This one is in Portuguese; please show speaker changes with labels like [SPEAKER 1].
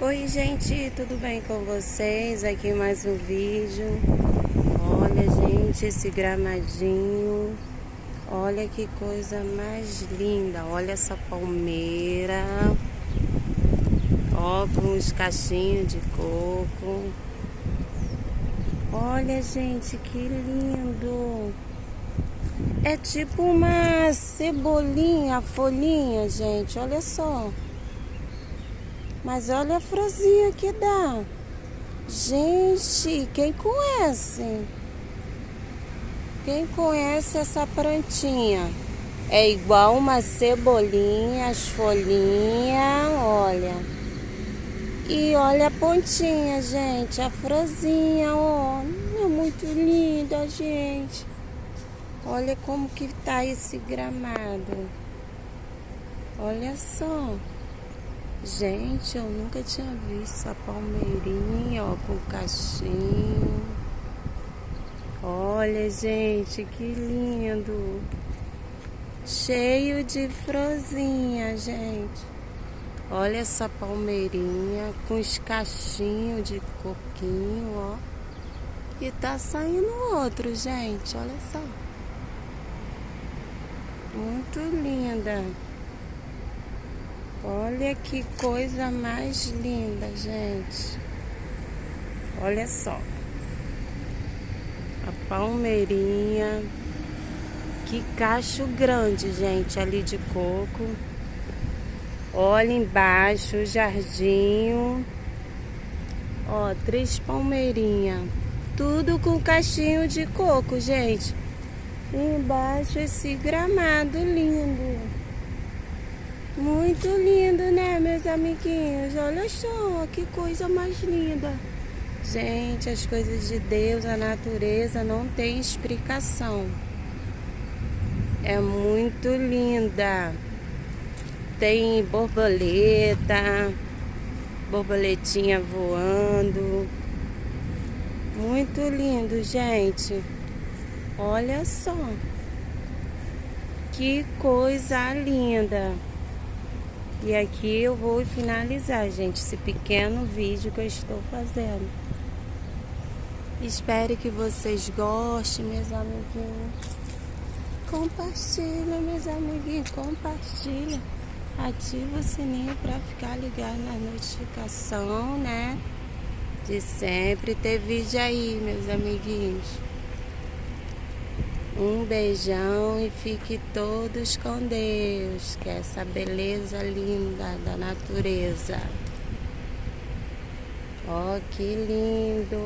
[SPEAKER 1] Oi gente, tudo bem com vocês? Aqui mais um vídeo. Olha gente, esse gramadinho. Olha que coisa mais linda. Olha essa palmeira. Ó, com os cachinhos de coco. Olha gente, que lindo. É tipo uma cebolinha, folhinha, gente. Olha só. Mas olha a florzinha que dá. Gente, quem conhece? Quem conhece essa plantinha? É igual uma cebolinha, as folhinhas, olha. E olha a pontinha, gente, a florzinha, ó. É muito linda, gente. Olha como que tá esse gramado. Olha só. Gente, eu nunca tinha visto essa palmeirinha, ó, com cachinho. Olha, gente, que lindo. Cheio de florzinha, gente. Olha essa palmeirinha com os cachinhos de coquinho, ó. E tá saindo outro, gente, olha só. Muito linda. Olha que coisa mais linda, gente. Olha só. A palmeirinha. Que cacho grande, gente, ali de coco. Olha embaixo o jardim. Ó, 3 palmeirinhas. Tudo com cachinho de coco, gente. E embaixo esse gramado lindo. Muito lindo, né, meus amiguinhos? Olha só, que coisa mais linda. Gente, as coisas de Deus, a natureza não tem explicação. É muito linda. Tem borboleta, borboletinha voando. Muito lindo, gente. Olha só. Que coisa linda. E aqui eu vou finalizar, gente, esse pequeno vídeo que eu estou fazendo. Espero que vocês gostem, meus amiguinhos. Compartilha, meus amiguinhos, compartilha. Ativa o sininho para ficar ligado na notificação, né? De sempre ter vídeo aí, meus amiguinhos. Um beijão e fique todos com Deus, que é essa beleza linda da natureza. Ó, que lindo!